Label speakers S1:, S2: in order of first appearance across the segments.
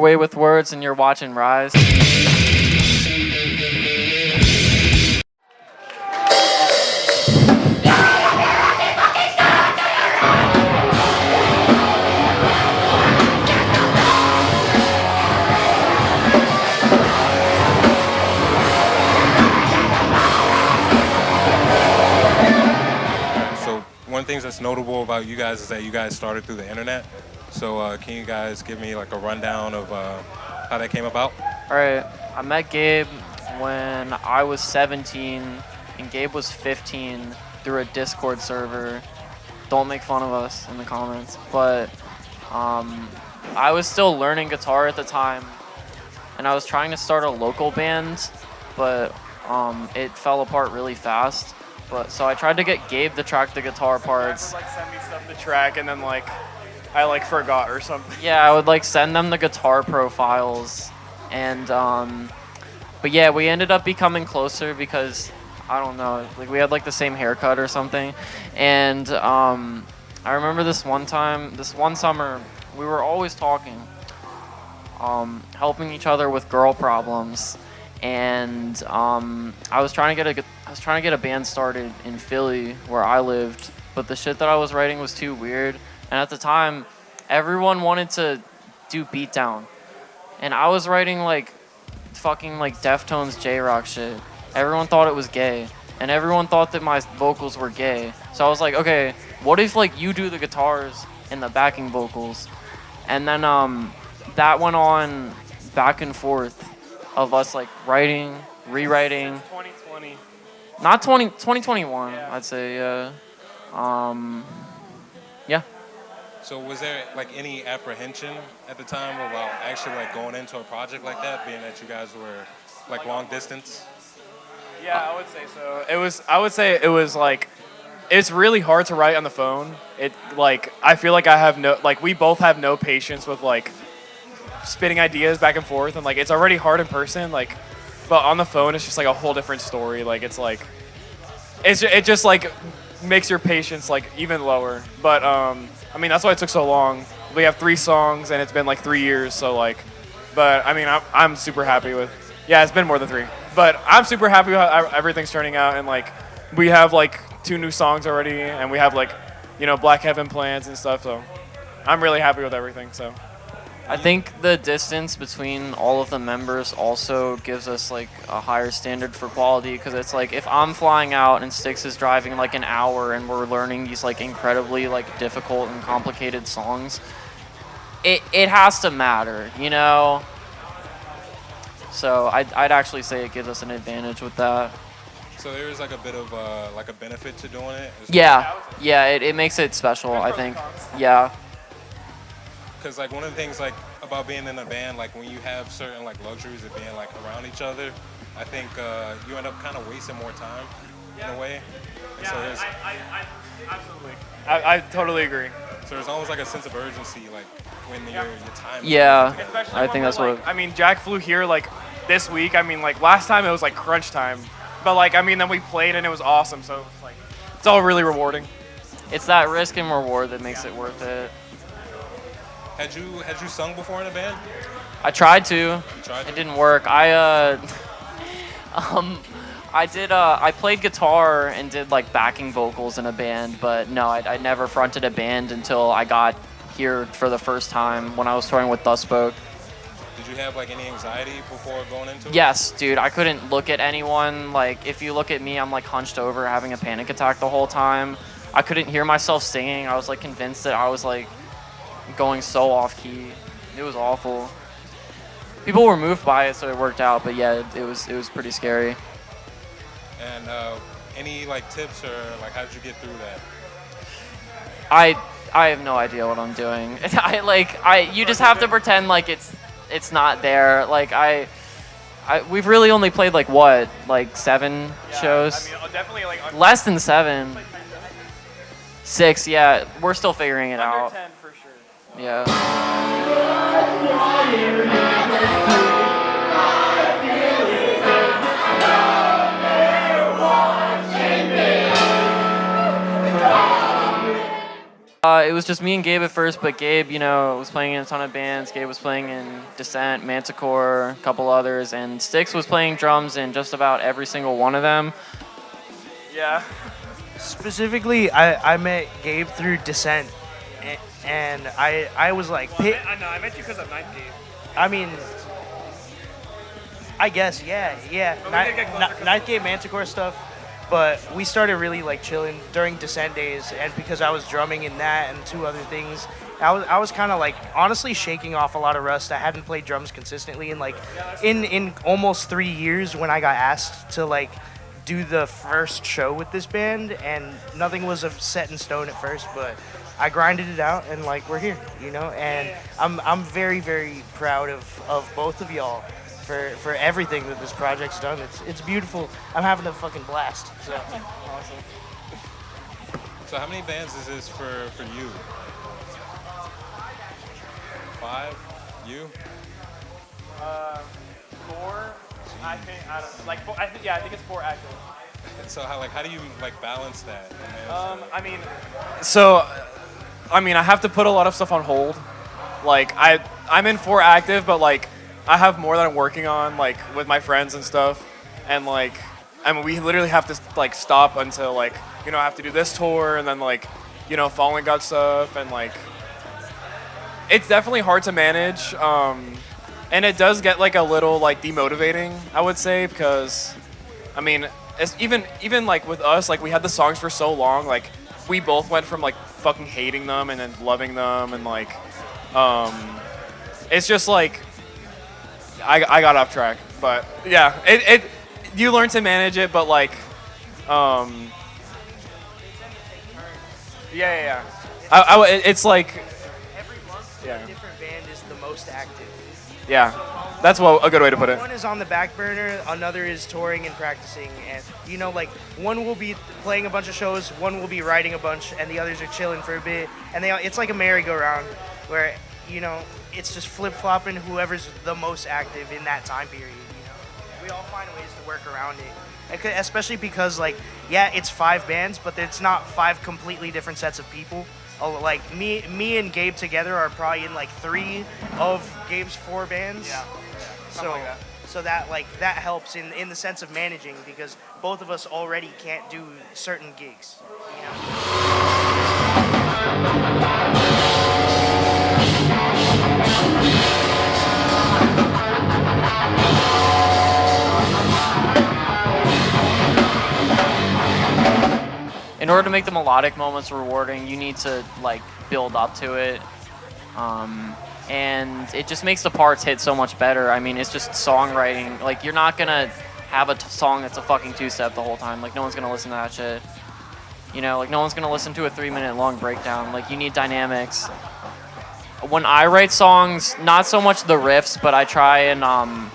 S1: away with words and you're watching Rise.
S2: One of the things that's notable about you guys is that you guys started through the internet. So can you guys give me like a rundown of how that came about?
S1: All right, I met Gabe when I was 17 and Gabe was 15 through a Discord server. Don't make fun of us in the comments. But I was still learning guitar at the time, and I was trying to start a local band, but it fell apart really fast. So I tried to get Gabe to track the guitar parts.
S3: Would, send me stuff to track, and then I forgot or something.
S1: Yeah, I would send them the guitar profiles, and but yeah, we ended up becoming closer because I don't know, we had the same haircut or something, and I remember this one summer, we were always talking, helping each other with girl problems. And I was trying to get a band started in Philly where I lived, but the shit that I was writing was too weird. And at the time, everyone wanted to do beatdown, and I was writing fucking Deftones J-Rock shit. Everyone thought it was gay, and everyone thought that my vocals were gay. So I was like, okay, what if you do the guitars and the backing vocals? And then that went on back and forth of us writing, rewriting.
S3: 2020.
S1: Not 2021,
S3: yeah.
S1: I'd say, yeah. Yeah.
S2: So was there any apprehension at the time about actually going into a project like that, being that you guys were long distance?
S3: Yeah, I would say so. I would say it was it's really hard to write on the phone. I feel I have no, we both have no patience with spitting ideas back and forth, and it's already hard in person, but on the phone it's just a whole different story. It just makes your patience even lower. But I mean, that's why it took so long. We have 3 songs and it's been 3 years, so but I mean, I'm super happy with, yeah, it's been more than 3, but I'm super happy with how everything's turning out, and we have 2 new songs already, and we have Blackheaven plans and stuff, so I'm really happy with everything. So
S1: I think the distance between all of the members also gives us a higher standard for quality, because it's if I'm flying out and Styx is driving an hour and we're learning these incredibly difficult and complicated songs, it has to matter, you know? So I'd actually say it gives us an advantage with that.
S2: So there is a bit of a benefit to doing it?
S1: Yeah, it makes it special, I think. Yeah.
S2: Because one of the things about being in a band, when you have certain luxuries of being around each other, I think you end up kind of wasting more time in a way. And so
S3: I absolutely. I totally agree.
S2: So there's almost a sense of urgency when your time.
S1: Yeah,
S3: Especially
S1: I think that's what.
S3: I mean, Jack flew here this week. I mean, last time it was crunch time, but I mean, then we played and it was awesome. So it's all really rewarding.
S1: It's that risk and reward that makes it worth it.
S2: Had you sung before in a band?
S1: I tried to.
S2: You tried to?
S1: It didn't work. I played guitar and did backing vocals in a band, but no, I never fronted a band until I got here for the first time when I was touring with Dustboat.
S2: Did you have any anxiety before going into it?
S1: Yes, dude. I couldn't look at anyone. If you look at me, I'm hunched over having a panic attack the whole time. I couldn't hear myself singing. I was convinced that I was going so off key. It was awful. People were moved by it, so it worked out. But yeah, it was pretty scary.
S2: And any tips or how did you get through that?
S1: I have no idea what I'm doing. You just have to pretend it's not there. We've really only played 7 shows.
S3: I mean, definitely
S1: Less than 7. 6, yeah. We're still figuring it
S3: under
S1: out.
S3: 10 for sure.
S1: Yeah. It was was just me and Gabe at first, but Gabe, was playing in a ton of bands. Gabe was playing in Descent, Manticore, a couple others, and Styx was playing drums in just about every single one of them.
S3: Yeah.
S4: Specifically, I met Gabe through Descent, and I was like,
S3: I met you because of Ninth Gate.
S4: I mean, I guess, yeah. Ninth Gate Manticore stuff, but we started really like chilling during Descent days, and because I was drumming in that and 2 other things, I was kind of like honestly shaking off a lot of rust. I hadn't played drums consistently in like in almost 3 years when I got asked to like do the first show with this band, and nothing was set in stone at first, but I grinded it out, and like we're here, and I'm very, very proud of both of y'all for everything that this project's done. It's beautiful. I'm having a fucking blast. So
S3: Awesome.
S2: So how many bands is this for you? 5? You?
S3: 4. I think I think it's 4 active.
S2: So how do you like balance that?
S3: I have to put a lot of stuff on hold. Like I'm in 4 active, but like I have more that I'm working on, like with my friends and stuff, and like we literally have to like stop until like I have to do this tour, and then like Fallen got stuff, and like it's definitely hard to manage. And it does get like a little like demotivating, I would say, because it's even like with us, like we had the songs for so long, like we both went from like fucking hating them and then loving them, and like it's just like I got off track, but yeah, it you learn to manage it, but like yeah. It's like
S4: every month,
S3: Yeah.
S4: a different band is the most active.
S3: yeah, that's a good way to put it.
S4: One is on the back burner, another is touring and practicing, and like one will be playing a bunch of shows, one will be writing a bunch, and the others are chilling for a bit, and it's like a merry-go-round where it's just flip-flopping whoever's the most active in that time period. We all find ways to work around it, especially because like it's 5 bands, but it's not 5 completely different sets of people. Like me and Gabe together are probably in like 3 of Gabe's 4 bands.
S3: Yeah.
S4: So
S3: like that.
S4: so that helps in the sense of managing, because both of us already can't do certain gigs.
S1: In order to make the melodic moments rewarding, you need to like build up to it, and it just makes the parts hit so much better. It's just songwriting. Like you're not gonna have a song that's a fucking 2-step the whole time. Like no one's gonna listen to that shit. Like no one's gonna listen to a 3-minute long breakdown. Like you need dynamics. When I write songs, not so much the riffs, but I try and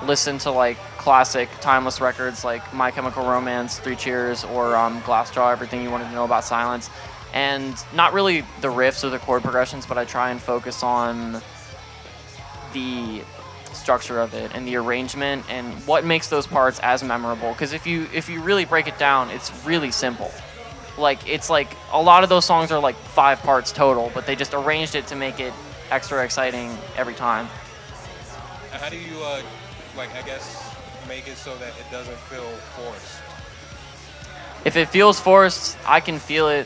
S1: listen to like classic timeless records like My Chemical Romance, 3 Cheers, or Glassjaw, Everything You Wanted to Know About Silence. And not really the riffs or the chord progressions, but I try and focus on the structure of it and the arrangement and what makes those parts as memorable. Because if you really break it down, it's really simple. Like it's like a lot of those songs are like 5 parts total, but they just arranged it to make it extra exciting every time.
S2: And how do you make it so that it doesn't feel forced?
S1: If it feels forced, I can feel it.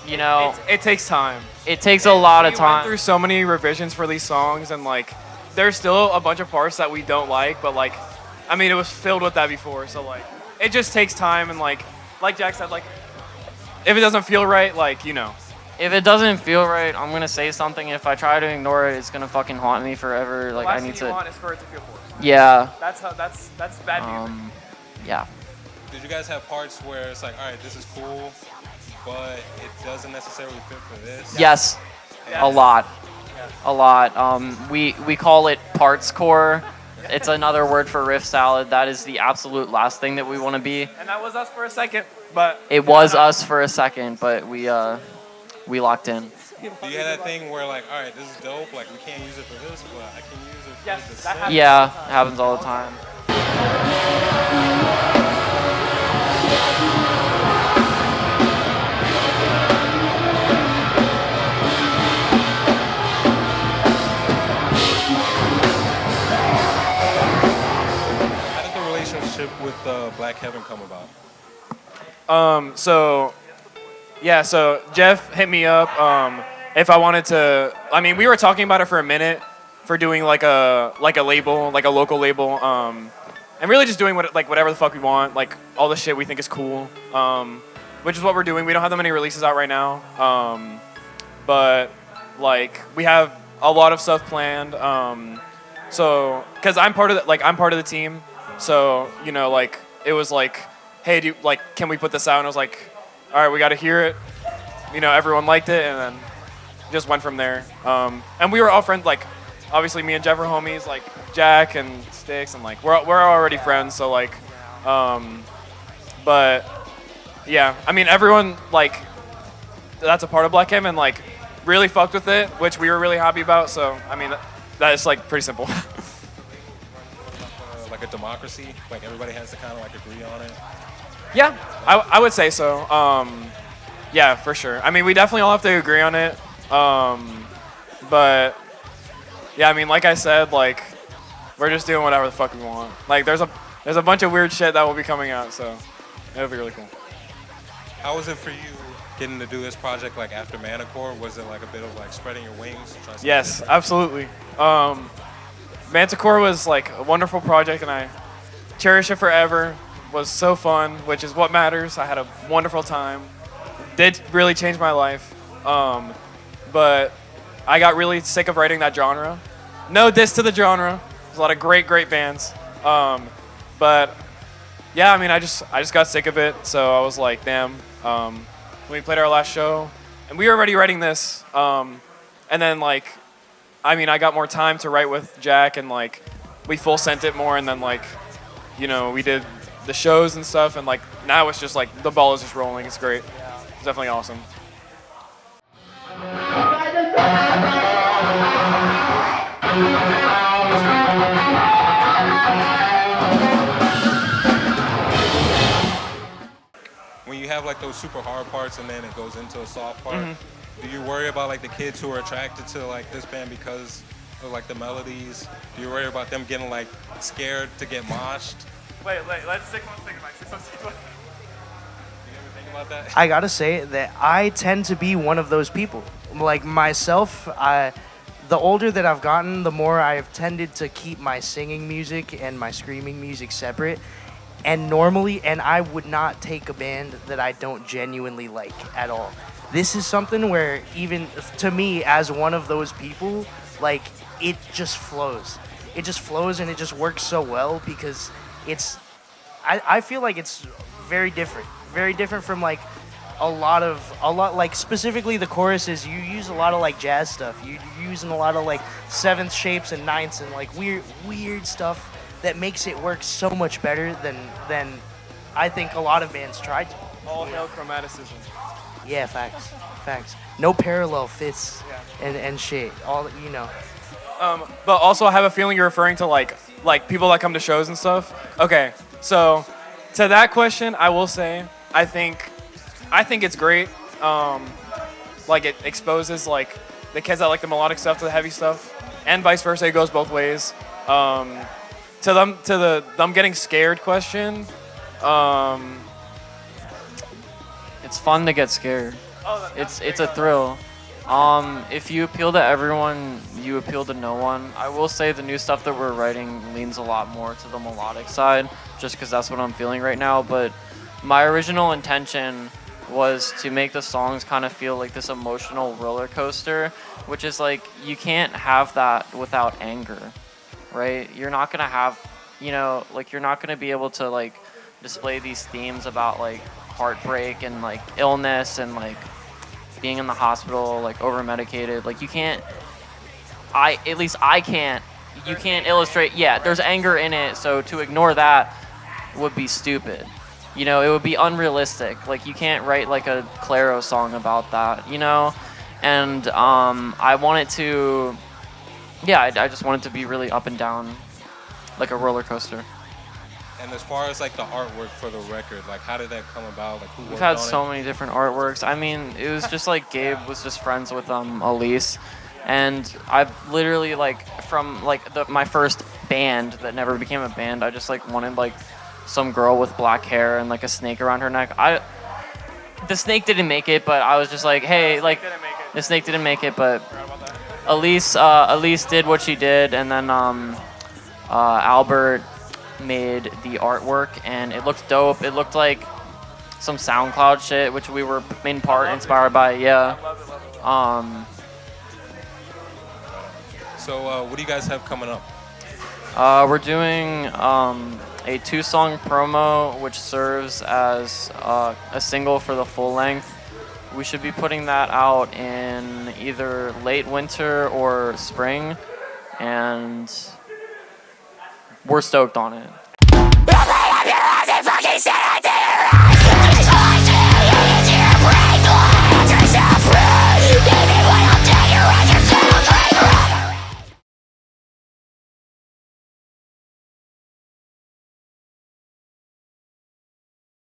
S3: It takes time.
S1: It takes a lot of
S3: We went
S1: time.
S3: through so many revisions for these songs, and like there's still a bunch of parts that we don't like, but like it was filled with that before, so like it just takes time, and like Jack said, like if it doesn't feel right, like
S1: If it doesn't feel right, I'm gonna say something. If I try to ignore it, it's gonna fucking haunt me forever. Like I need to.
S3: The last thing you want is for it to feel forced.
S1: Yeah.
S3: That's bad music.
S1: Yeah.
S2: Did you guys have parts where it's like, all right, this is cool, but it doesn't necessarily fit for this?
S1: Yes.
S3: Yes.
S1: A lot.
S3: Yes.
S1: A lot. We call it parts core. It's another word for riff salad. That is the absolute last thing that we want to be.
S3: And that was us for a second, but
S1: It was us for a second, but we locked in.
S2: Do you have that thing where like, all right, this is dope, like we can't use it for this, but I can use it for
S3: Yes,
S2: this?
S3: that happens.
S1: Yeah, it happens all the time.
S2: with Blackheaven come about?
S3: So Jeff hit me up if I wanted to. I mean, we were talking about it for a minute for doing like a label, like a local label, and really just doing whatever the fuck we want, like all the shit we think is cool, which is what we're doing. We don't have that many releases out right now, but like we have a lot of stuff planned. So because I'm part of the team, so you know, like it was like, hey, can we put this out? And I was like, all right, we got to hear it. You know, everyone liked it, and then just went from there. And we were all friends. Like, obviously, me and Jeff are homies. Like Jack and Sticks, and like we're already friends. So like, but yeah, I mean, everyone like that's a part of Blackheaven like really fucked with it, which we were really happy about. So I mean, that is like pretty simple.
S2: Like a democracy, like everybody has to kind of like agree on it.
S3: Yeah, I would say so. Yeah, for sure. I mean, we definitely all have to agree on it. But yeah, I mean, like I said, like we're just doing whatever the fuck we want. Like there's a bunch of weird shit that will be coming out, so it'll be really cool.
S2: How was it for you getting to do this project like after Manicore? Was it like a bit of like spreading your wings?
S3: Yes, absolutely. Manticore was like a wonderful project, and I cherish it forever. Was so fun, which is what matters. I had a wonderful time. Did really change my life. But I got really sick of writing that genre. No diss to the genre. There's a lot of great bands. But yeah, I mean, I just got sick of it. So I was like, damn. When we played our last show, and we were already writing this. And then like, I mean, I got more time to write with Jack, and like, we full sent it more, and then like, you know, we did the shows and stuff, and like now it's just like the ball is just rolling. It's great. It's definitely awesome.
S2: When you have like those super hard parts and then it goes into a soft part, do you worry about like the kids who are attracted to like this band because of like the melodies? Do you worry about them getting like scared to get moshed?
S3: Wait, let's think about it.
S2: You ever think about that?
S4: I gotta say that I tend to be one of those people. Like myself, the older that I've gotten, the more I've tended to keep my singing music and my screaming music separate. And I would not take a band that I don't genuinely like at all. This is something where even to me, as one of those people, like it just flows. It just flows, and it just works so well because I feel like it's very different from like a lot like specifically the choruses. You use a lot of like jazz stuff. You're using a lot of like sevenths, shapes, and ninths, and like weird stuff that makes it work so much better than I think a lot of bands tried to.
S3: All hail chromaticism.
S4: Yeah, facts. No parallel fits and shit. All you know.
S3: But also, I have a feeling you're referring to like people that come to shows and stuff. Okay, so to that question, I will say I think it's great. Like it exposes like the kids that like the melodic stuff to the heavy stuff, and vice versa. It goes both ways. To them getting scared question.
S1: It's fun to get scared. It's a thrill. If you appeal to everyone, you appeal to no one. I will say the new stuff that we're writing leans a lot more to the melodic side, just because that's what I'm feeling right now. But my original intention was to make the songs kind of feel like this emotional roller coaster, which is like you can't have that without anger, right? You're not gonna have, like you're not gonna be able to like display these themes about like heartbreak and like illness and like being in the hospital, like over medicated. Like you can't, at least I can't, you can't illustrate, there's anger in it, so to ignore that would be stupid. It would be unrealistic. Like you can't write like a Claro song about that, and I want it to, I just want it to be really up and down, like a roller coaster.
S2: And as far as like the artwork for the record, like how did that come about? Like who worked
S1: We've had
S2: on
S1: so
S2: it?
S1: many different artworks. I mean, it was just like Gabe was just friends with Elise, and I've literally like from like my first band that never became a band, I just like wanted like some girl with black hair and like a snake around her neck. The snake didn't make it, but I was just like, hey, like the snake didn't make it, but Elise did what she did, and then Albert made the artwork, and it looked dope. It looked like some SoundCloud shit, which we were in part inspired by. Yeah.
S2: So what do you guys have coming up?
S1: We're doing a 2-song promo, which serves as a single for the full length. We should be putting that out in either late winter or spring, and we're stoked on it.